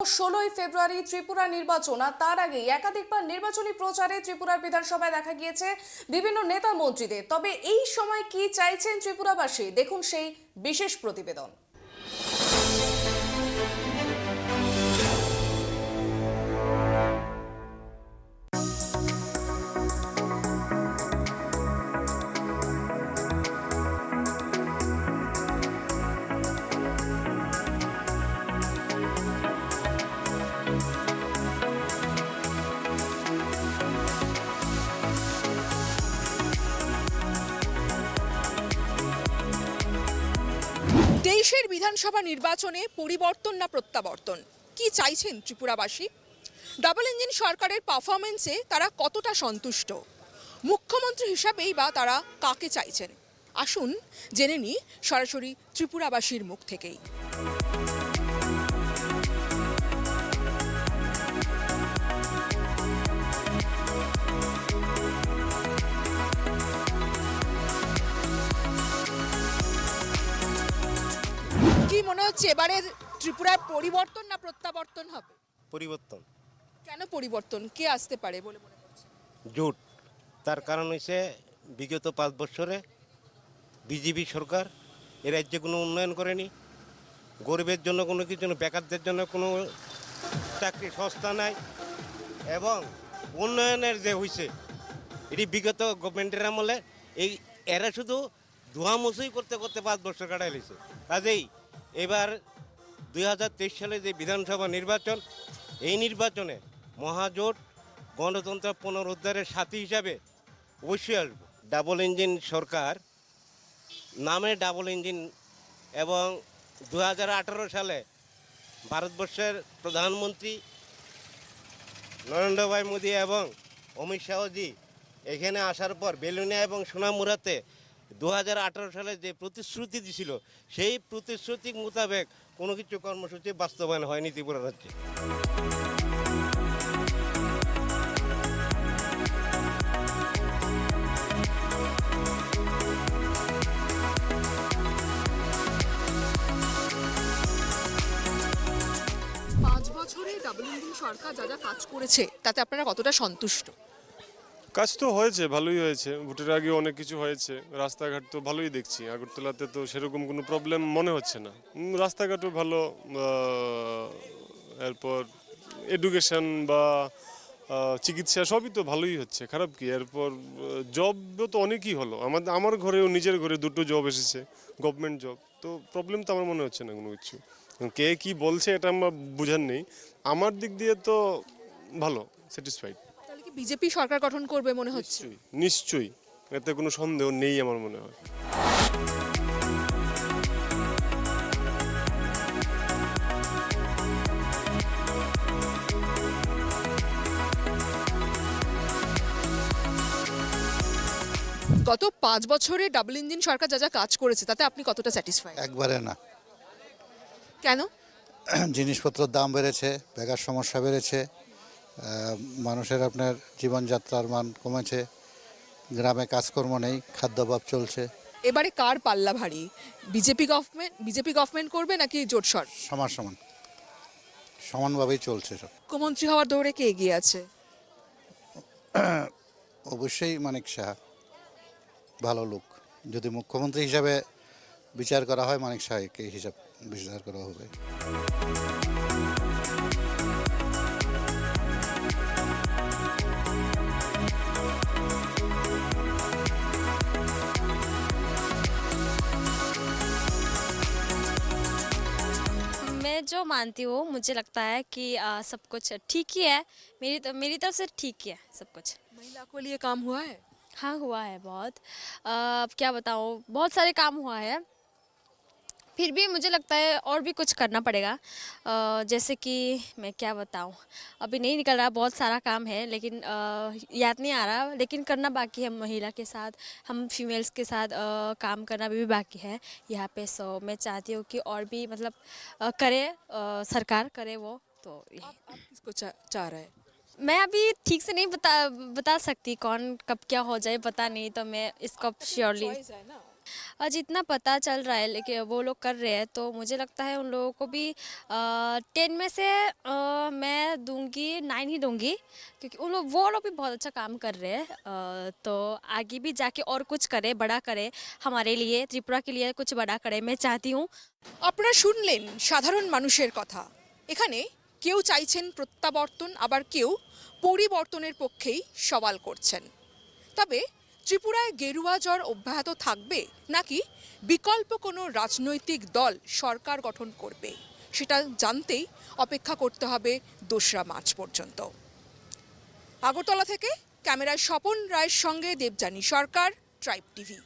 16ই ফেব্রুয়ারি ত্রিপুরা নির্বাচন আর তার আগে একাধিকবার নির্বাচনী প্রচারে ত্রিপুরার বিধানসভায় দেখা গিয়েছে বিভিন্ন নেতা মন্ত্রীদের। তবে এই সময় কি চাইছেন ত্রিপুরাবাসী, দেখুন সেই বিশেষ প্রতিবেদন। দেশের বিধানসভা নির্বাচনে পরিবর্তন না প্রত্যাবর্তন, কি চাইছেন ত্রিপুরাবাসী? ডাবল ইঞ্জিন সরকারের পারফরমেন্সে তারা কতটা সন্তুষ্ট? মুখ্যমন্ত্রী হিসাবেই বা তারা কাকে চাইছেন? আসুন জেনে নিই সরাসরি ত্রিপুরাবাসীর মুখ থেকেই। কি মনে হচ্ছে এবারের ত্রিপুরার পরিবর্তন না প্রত্যাবর্তন হবে? পরিবর্তন। কেন পরিবর্তন? কে আসতে পারে বলে মনে করছে? জোট। তার কারণ হচ্ছে বিগত 5 বছরে বিজেপি সরকার এ রাজ্যে কোনো উন্নয়ন করেনি। গরিবের জন্য কোনো কিছু, বেকারদের জন্য কোনো চাকরি সংস্থা নাই, এবং উন্নয়নের যে হয়েছে এটি বিগত গভর্নমেন্টের আমলে এই এরা শুধু ধোঁয়ামুছুই করতে করতে 5 বছর কাটাই লেছে। কাজেই এবার 2023 সালে যে বিধানসভা নির্বাচন, এই নির্বাচনে মহাজোট গণতন্ত্র পুনরুদ্ধারের সাথী হিসাবে অবশ্যই আসবে। ডাবল ইঞ্জিন সরকার নামে ডাবল ইঞ্জিন, এবং 2018 সালে ভারতবর্ষের প্রধানমন্ত্রী নরেন্দ্র ভাই মোদী এবং অমিত শাহজি এখানে আসার পর বেলুনিয়া এবং সোনামুড়াতে 2018 সালে যে প্রতিশ্রুতি দিছিল, সেই প্রতিশ্রুতি মোতাবেক কোনো কিছু কর্মসূচি বাস্তবায়ন হয়নি ত্রিপুরা রাজ্যে। পাঁচ বছরে ডাবল ইঞ্জিন সরকার যা যা কাজ করেছে তাতে আপনারা কতটা সন্তুষ্ট? কাজ তো হয়েছে, ভালোই হয়েছে। ভোটের আগে অনেক কিছু হয়েছে। রাস্তাঘাট তো ভালোই দেখছি। আগরতলাতে তো সেরকম কোনো প্রবলেম মনে হচ্ছে না। রাস্তাঘাটও ভালো, এরপর এডুকেশন বা চিকিৎসা সবই তো ভালোই হচ্ছে, খারাপ কি। এরপর জবও তো অনেকই হলো। আমার ঘরেও, নিজের ঘরে 2টো জব এসেছে, গভর্নমেন্ট জব। তো প্রবলেম তো আমার মনে হচ্ছে না কোনো কিছু। কে কি বলছে এটা আমার বোঝার নেই। আমার দিক দিয়ে তো ভালো, স্যাটিসফাইড। তাহলে কি বিজেপি সরকার গঠন করবে মনে হচ্ছে? নিশ্চয়ই, এতে কোনো সন্দেহ নেই আমার মনে হয়। গত 5 বছরে ডাবল ইঞ্জিন সরকার যা যা কাজ করেছে তাতে আপনি কতটা স্যাটিসফাইড? একবারে না। কেন? জিনিসপত্রের দাম বেড়েছে, বেকার সমস্যা বেড়েছে, মানুষের আপনার জীবনযাত্রার মান কমেছে, গ্রামে কাজকর্ম নেই, খাদ্যাভাব চলছে। এবারে কার পাল্লা ভারী? বিজেপি গভর্নমেন্ট করবে নাকি জোট সরকার? সমান সমান, সমানভাবেই চলছে সব। মুখ্যমন্ত্রী হওয়ার দৌড়ে কে এগিয়ে আছে? অবশ্যই মানিক সাহা ভালো লোক। যদি মুখ্যমন্ত্রী হিসাবে বিচার করা হয়, মানিক সাহাকে হিসাব বিচার করা হবে। मैं जो मानती हूँ, मुझे लगता है कि सब कुछ ठीक ही है। मेरी तरफ से ठीक ही है सब कुछ। महिला को लिए काम हुआ है? हाँ, हुआ है बहुत। अब क्या बताऊँ, बहुत सारे काम हुआ है। फिर भी मुझे लगता है और भी कुछ करना पड़ेगा। जैसे कि मैं क्या बताऊँ, अभी नहीं निकल रहा, बहुत सारा काम है, लेकिन याद नहीं आ रहा, लेकिन करना बाकी है। महिला के साथ, हम फीमेल्स के साथ काम करना भी बाकी है यहाँ पे। सो मैं चाहती हूँ कि और भी मतलब करे, सरकार करे वो। तो आप किसको चाह रहे हैं? मैं अभी ठीक से नहीं बता सकती कौन कब क्या हो जाए, पता नहीं। तो मैं इसको श्योरली, चॉइस है ना। जितना पता चल रहा है लेकिन वो लोग कर रहे हैं तो मुझे लगता है उन लोगों को भी 10 में से मैं दूंगी 9 ही दूंगी, क्योंकि वो लोग भी बहुत अच्छा काम कर रहे हैं। तो आगे भी जाके और कुछ करे, बड़ा करे, हमारे लिए त्रिपुरा के लिए कुछ बड़ा करे, मैं चाहती हूँ। আপনারা শুনলেন সাধারণ মানুষের কথা। এখানে কেউ চাইছেন প্রত্যাবর্তন, আবার কেউ পরিবর্তনের পক্ষেই সওয়াল করছেন। তবে ত্রিপুরায় গেরুয়া জ্বর অব্যাহত থাকবে নাকি বিকল্প কোনো রাজনৈতিক দল সরকার গঠন করবে সেটা জানতেই অপেক্ষা করতে হবে 2রা মার্চ পর্যন্ত। আগরতলা থেকে ক্যামেরায় স্বপন রায়ের সঙ্গে দেবযানী সরকার, ট্রাইব টিভি।